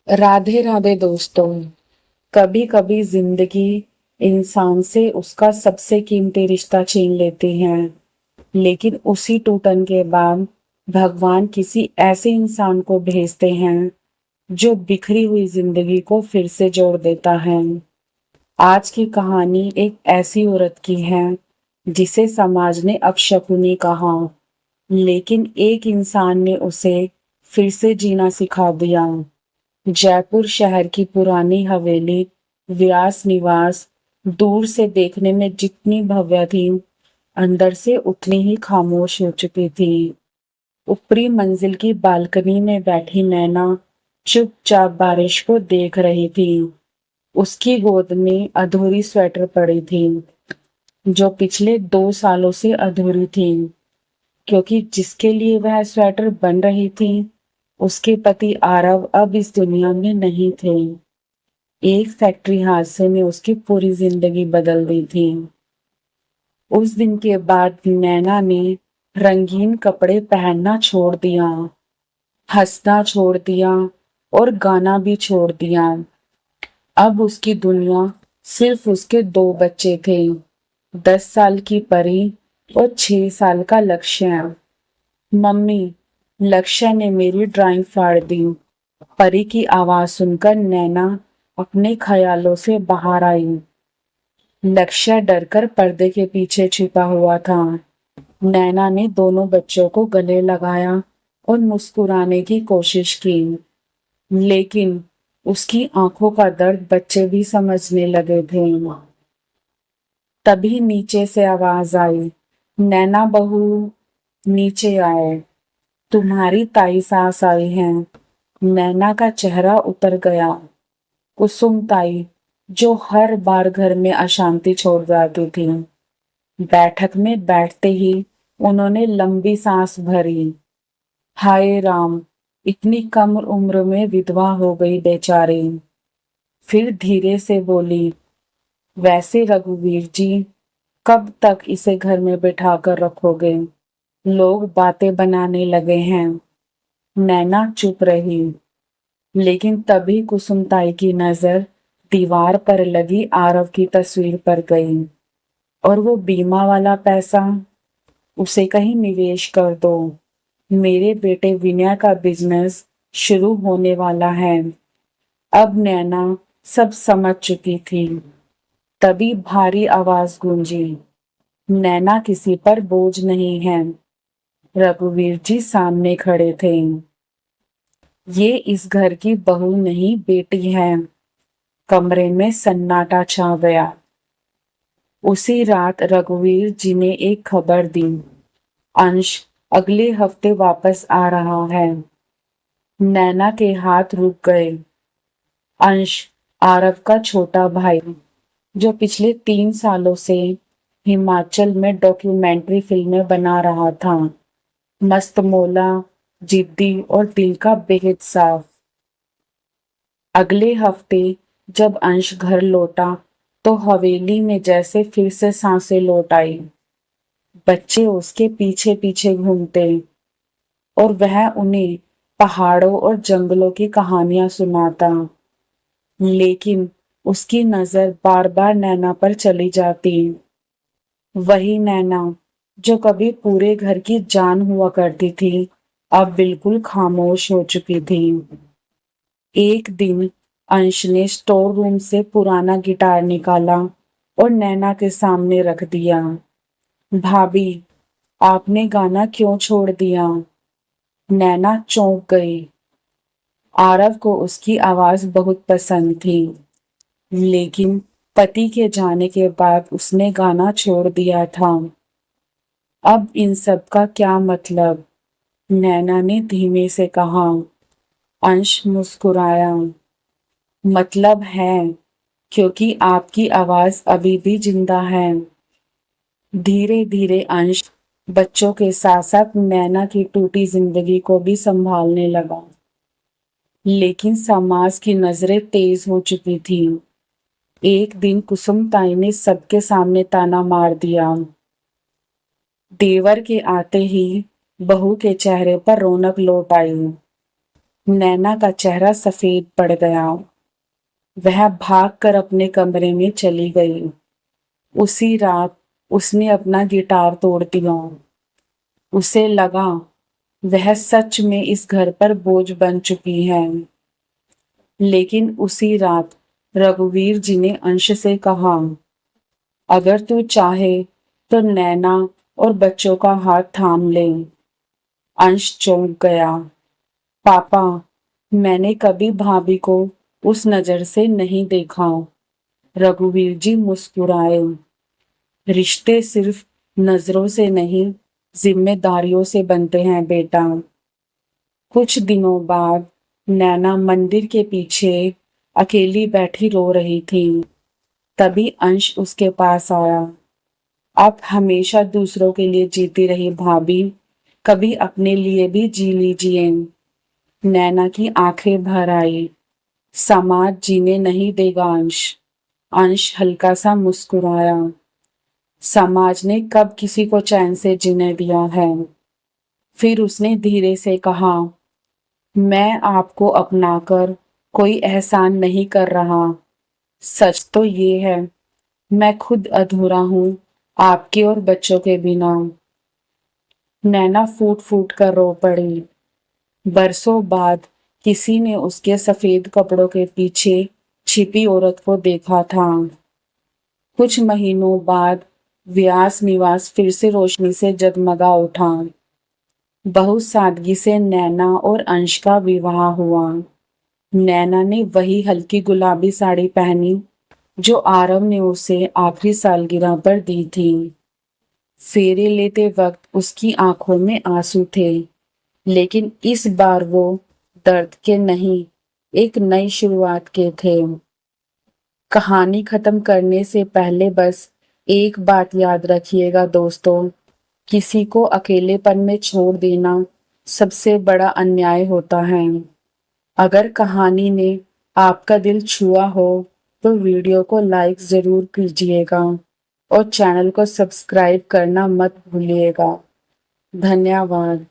राधे राधे दोस्तों। कभी कभी जिंदगी इंसान से उसका सबसे कीमती रिश्ता छीन लेती है, लेकिन उसी टूटन के बाद भगवान किसी ऐसे इंसान को भेजते हैं जो बिखरी हुई जिंदगी को फिर से जोड़ देता है। आज की कहानी एक ऐसी औरत की है जिसे समाज ने अपशकुनी कहा, लेकिन एक इंसान ने उसे फिर से जीना सिखा दिया। जयपुर शहर की पुरानी हवेली व्यास निवास दूर से देखने में जितनी भव्य थी, अंदर से उतनी ही खामोश हो चुकी थी। ऊपरी मंजिल की बालकनी में बैठी नैना चुपचाप बारिश को देख रही थी। उसकी गोद में अधूरी स्वेटर पड़ी थी, जो पिछले 2 सालों से अधूरी थी, क्योंकि जिसके लिए वह स्वेटर बन रही थी, उसके पति आरव अब इस दुनिया में नहीं थे। एक फैक्ट्री हादसे ने उसकी पूरी जिंदगी बदल दी थी। उस दिन के बाद नैना ने रंगीन कपड़े पहनना छोड़ दिया, हंसना छोड़ दिया और गाना भी छोड़ दिया। अब उसकी दुनिया सिर्फ उसके 2 बच्चे थे, 10 साल की परी और 6 साल का लक्ष्य। मम्मी, लक्ष्य ने मेरी ड्राइंग फाड़ दी। परी की आवाज सुनकर नैना अपने ख्यालों से बाहर आई। लक्ष्य डरकर पर्दे के पीछे छिपा हुआ था। नैना ने दोनों बच्चों को गले लगाया और मुस्कुराने की कोशिश की, लेकिन उसकी आंखों का दर्द बच्चे भी समझने लगे थे। तभी नीचे से आवाज आई, नैना बहू, नीचे आए, तुम्हारी ताई सास आई हैं। नैना का चेहरा उतर गया। कुसुम ताई, जो हर बार घर में अशांति छोड़ जाती थी। बैठक में बैठते ही उन्होंने लंबी सांस भरी। हाय राम, इतनी कम उम्र में विधवा हो गई बेचारी। फिर धीरे से बोली, वैसे रघुवीर जी, कब तक इसे घर में बिठा कर रखोगे? लोग बातें बनाने लगे हैं। नैना चुप रही, लेकिन तभी कुसुमताई की नजर दीवार पर लगी आरव की तस्वीर पर गई। और वो बीमा वाला पैसा, उसे कहीं निवेश कर दो। मेरे बेटे विनय का बिजनेस शुरू होने वाला है। अब नैना सब समझ चुकी थी। तभी भारी आवाज गूंजी, नैना किसी पर बोझ नहीं है। रघुवीर जी सामने खड़े थे। ये इस घर की बहू नहीं, बेटी है। कमरे में सन्नाटा छा गया। उसी रात रघुवीर जी ने एक खबर दी, अंश अगले हफ्ते वापस आ रहा है। नैना के हाथ रुक गए। अंश, आरव का छोटा भाई, जो पिछले 3 सालों से हिमाचल में डॉक्यूमेंट्री फिल्में बना रहा था। मस्त मौला, जिद्दी और दिल का बेहद साफ। अगले हफ्ते जब अंश घर लौटा, तो हवेली में जैसे फिर से सांसें लौट आई। बच्चे उसके पीछे पीछे घूमते और वह उन्हें पहाड़ों और जंगलों की कहानियां सुनाता, लेकिन उसकी नजर बार बार नैना पर चली जाती। वही नैना जो कभी पूरे घर की जान हुआ करती थी, अब बिल्कुल खामोश हो चुकी थी। एक दिन अंश ने स्टोर रूम से पुराना गिटार निकाला और नैना के सामने रख दिया। भाभी, आपने गाना क्यों छोड़ दिया? नैना चौंक गई। आरव को उसकी आवाज बहुत पसंद थी, लेकिन पति के जाने के बाद उसने गाना छोड़ दिया था। अब इन सब का क्या मतलब? नैना ने धीमे से कहा। अंश मुस्कुराया। मतलब है, क्योंकि आपकी आवाज अभी भी जिंदा है। धीरे धीरे अंश बच्चों के साथ साथ नैना की टूटी जिंदगी को भी संभालने लगा, लेकिन समाज की नजरें तेज हो चुकी थी। एक दिन कुसुम ताई ने सबके सामने ताना मार दिया। देवर के आते ही बहू के चेहरे पर रौनक लौट आई। नैना का चेहरा सफेद पड़ गया। वह भागकर अपने कमरे में चली गई। उसी रात उसने अपना गिटार तोड़ दिया। उसे लगा वह सच में इस घर पर बोझ बन चुकी है। लेकिन उसी रात रघुवीर जी ने अंश से कहा, अगर तू चाहे तो नैना और बच्चों का हाथ थाम ले। अंश चौंक गया। पापा, मैंने कभी भाभी को उस नजर से नहीं देखा। रघुवीर जी मुस्कुराए। रिश्ते सिर्फ नजरों से नहीं, जिम्मेदारियों से बनते हैं बेटा। कुछ दिनों बाद नैना मंदिर के पीछे अकेली बैठी रो रही थी। तभी अंश उसके पास आया। आप हमेशा दूसरों के लिए जीती रही भाभी, कभी अपने लिए भी जी लीजिए। नैना की आंखें भर आई। समाज जीने नहीं देगा अंश। अंश हल्का सा मुस्कुराया। समाज ने कब किसी को चैन से जीने दिया है। फिर उसने धीरे से कहा, मैं आपको अपनाकर कोई एहसान नहीं कर रहा। सच तो ये है, मैं खुद अधूरा हूँ आपके और बच्चों के बिना। नैना फूट फूट कर रो पड़ी। बरसों बाद किसी ने उसके सफेद कपड़ों के पीछे छिपी औरत को देखा था। कुछ महीनों बाद व्यास निवास फिर से रोशनी से जगमगा उठा। बहुत सादगी से नैना और अंश का विवाह हुआ। नैना ने वही हल्की गुलाबी साड़ी पहनी जो आरव ने उसे आखिरी सालगिरह पर दी थी। फेरे लेते वक्त उसकी आंखों में आंसू थे, लेकिन इस बार वो दर्द के नहीं, एक नई शुरुआत के थे। कहानी खत्म करने से पहले बस एक बात याद रखिएगा दोस्तों, किसी को अकेलेपन में छोड़ देना सबसे बड़ा अन्याय होता है। अगर कहानी ने आपका दिल छुआ हो तो वीडियो को लाइक ज़रूर कीजिएगा और चैनल को सब्सक्राइब करना मत भूलिएगा। धन्यवाद।